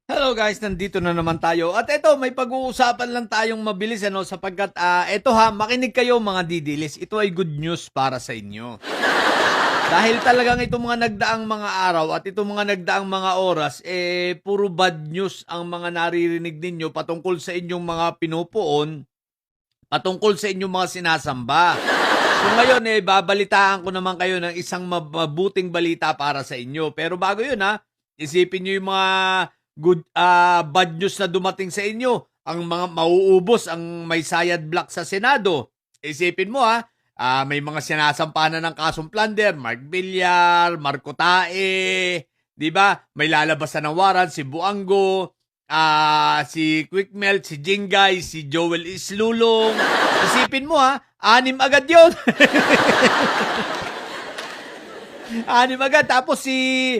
Hello guys, nandito na naman tayo. At ito, may pag-uusapan lang tayong mabilis sapagkat ito makinig kayo mga didilis. Ito ay good news para sa inyo. Dahil talagang itong mga nagdaang mga araw at itong mga nagdaang mga oras, puro bad news ang mga naririnig ninyo patungkol sa inyong mga pinupuon, patungkol sa inyong mga sinasamba. So ngayon, babalitaan ko naman kayo ng isang mabuting balita para sa inyo. Pero bago yun isipin nyo yung mga bad news na dumating sa inyo. Ang mga mauubos, ang may sayad block sa Senado. Isipin mo may mga sinasampanan ng kasong plunder, Mark Villar, Marco Tae, di ba? May lalabasan ng warrant, si Buango, si Quick Melt, si Jingay, si Joel Islulong. Isipin mo 6 agad yun. 6 agad. Tapos si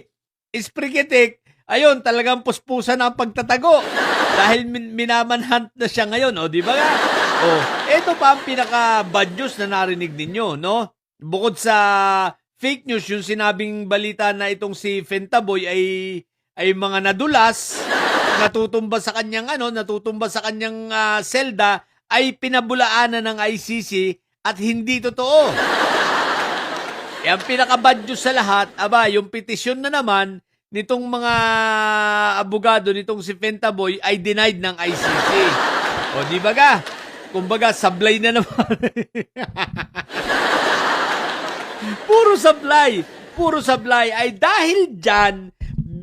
Isprigetek, ayun, talagang puspusan ang pagtatago. Dahil minamanhunt na siya ngayon, di ba nga? Ito pa ang pinaka-bad news na narinig ninyo, no? Bukod sa fake news, yung sinabing balita na itong si Fentaboy ay mga nadulas, natutumba sa kanyang selda, ay pinabulaanan ng ICC at hindi totoo. Ang pinaka-bad news sa lahat, yung petisyon na naman nitong mga abogado nitong si Fentaboy ay denied ng ICC. Di ba ga? Kumbaga, sablay na naman. Puro sablay. Ay dahil dyan,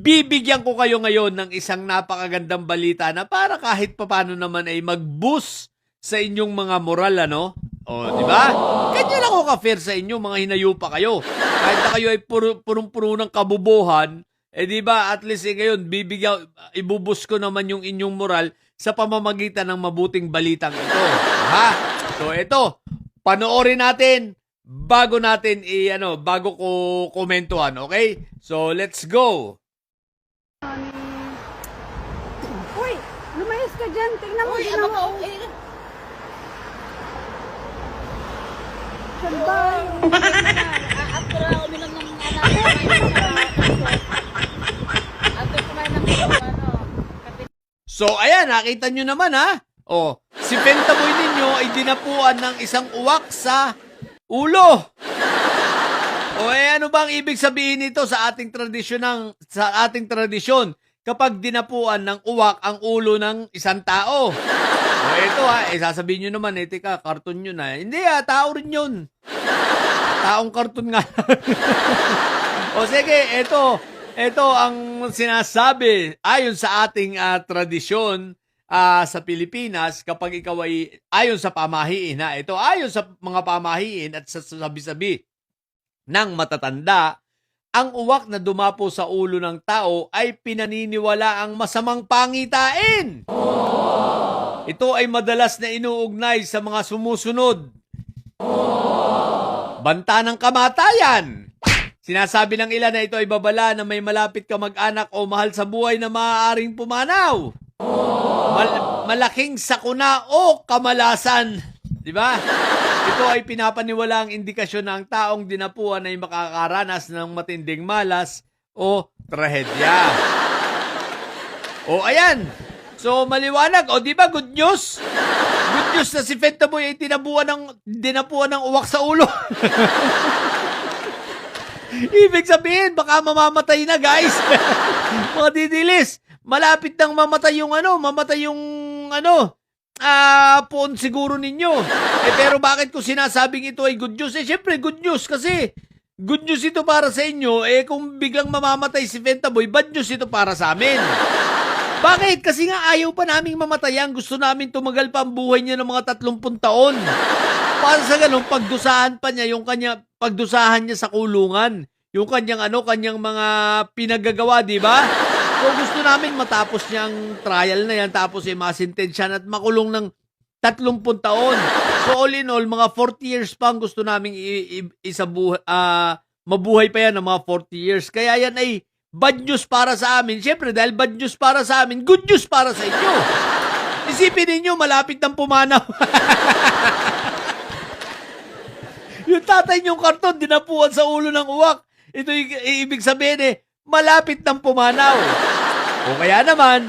bibigyan ko kayo ngayon ng isang napakagandang balita na para kahit papano naman ay mag-boost sa inyong mga moral, di ba? Ganyan ako ka-fair sa inyo, mga hinayupa kayo. Kahit na kayo ay purong-puro ng kabubuhan, di ba, at least ngayon, ibubus ko naman yung inyong moral sa pamamagitan ng mabuting balitang ito. So ito, panoorin natin bago ko komentuhan, okay? So let's go. Uy, lumayas ka dyan. Tingnan mo, ginawa ko. Sabay. After na uminom ng after kumain ng kape. So ayan, nakita nyo naman si Fentaboy ninyo ay dinapuan ng isang uwak sa ulo. Ano bang ibig sabihin nito sa ating tradisyon kapag dinapuan ng uwak ang ulo ng isang tao? Ito sasabihin nyo naman, tika, cartoon yun Hindi tao rin yun. Taong cartoon nga. Sige, ito ang sinasabi ayon sa ating tradisyon sa Pilipinas kapag ikaw ay ayon sa pamahiin ito ayon sa mga pamahiin at sa sabi-sabi ng matatanda, ang uwak na dumapo sa ulo ng tao ay pinaniniwala ang masamang pangitain. Ito ay madalas na inuugnay sa mga sumusunod. Banta ng kamatayan. Sinasabi ng ilan na ito ay babala na may malapit ka mag-anak o mahal sa buhay na maaaring pumanaw. Malaking sakuna o kamalasan. Di ba? Ito ay pinapaniwala ang indikasyon na ang taong dinapuan ay makakaranas ng matinding malas o trahedya. Ayan. So, maliwanag. Di ba? Good news? Good news na si Fentaboy ay dinapuan ng uwak sa ulo. Ibig sabihin, baka mamamatay na, guys. Mga didilis, malapit nang mamatay yung puon siguro ninyo. Pero bakit ko sinasabing ito ay good news? Syempre, good news kasi good news ito para sa inyo. Kung biglang mamamatay si Fentaboy, bad news ito para sa amin. Bakit? Kasi nga ayaw pa naming mamatayan. Gusto namin tumagal pa ang buhay niya ng mga 30 taon. Para sa ganun, pagdusahan pa niya pagdusahan niya sa kulungan. Yung kanyang mga pinagagawa, di ba? So gusto namin matapos niya ang trial na yan, tapos masintensyan at makulong ng 30 taon. So all in all, mga 40 years pa ang gusto namin mabuhay pa yan ng mga 40 years. Kaya yan ay bad news para sa amin. Siyempre, dahil bad news para sa amin, good news para sa inyo. Isipin ninyo, malapit ng pumanaw. Yung tatay niyong karton, dinapuan sa ulo ng uwak. Ito ibig sabihin malapit ng pumanaw. O kaya naman,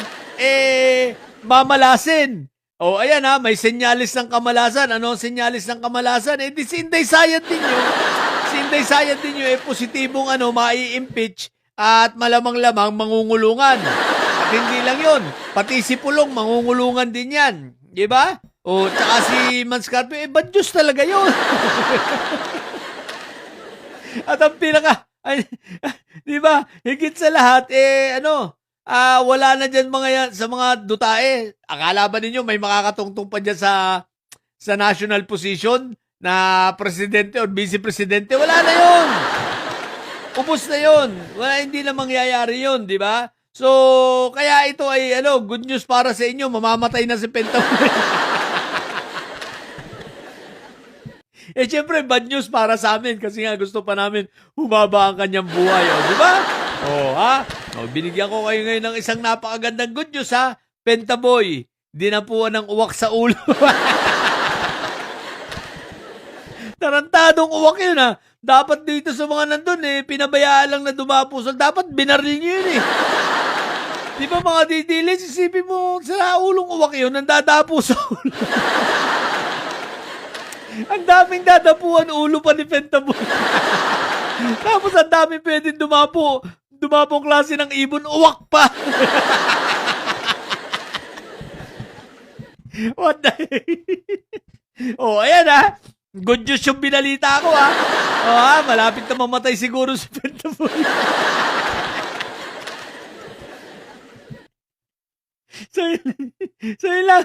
mamalasin. O ayan ha, may senyalis ng kamalasan. Ano ang senyalis ng kamalasan? Di si Inday Sayad ninyo. Si Inday Sayad ninyo, positibong mai-impeach at malamang-lamang mangungulungan. At hindi lang yon, pati si Pulong mangungulungan din yan. Di ba? O, tsaka si Manscarpio, bad news talaga yun. At ang di ba, higit sa lahat, wala na dyan sa mga dutae. Akala ba ninyo may makakatungtong pa dyan sa national position na presidente o vice-presidente? Wala na yun. Ubus na yun. Hindi na mangyayari yun, di ba? So, kaya ito ay good news para sa inyo. Mamamatay na si Pentaboy. Siyempre, bad news para sa amin kasi nga gusto pa namin humaba ang kanyang buhay. Di ba? Binigyan ko kayo ngayon ng isang napakagandang good news, ha? Pentaboy, dinapuan ng uwak sa ulo. Tarantadong uwak yun, ha? Dapat dito sa mga nandun, pinabayaan lang na dumapusol. Dapat binaril nyo yun, Di ba mga didilis, isipin mo, sa ulong uwak yun, nandadapo sa ulo. Ang daming dadapuan ulo pa ni Pentaboy. Tapos ang daming pwedeng dumapo. Dumapong klase ng ibon, uwak pa. What the ayan ha. Good news yung binalita ko ha. Malapit na mamatay siguro si Pentaboy. So yun lang.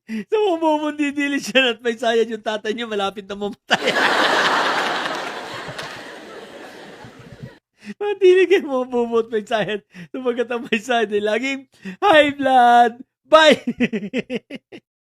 So, mumundidili siya at may sayad yung tatay niyo, malapit na mamatay. Matili kayo mumumot may sayad. Sumagat ang may sayad. Laging, high blood. Bye!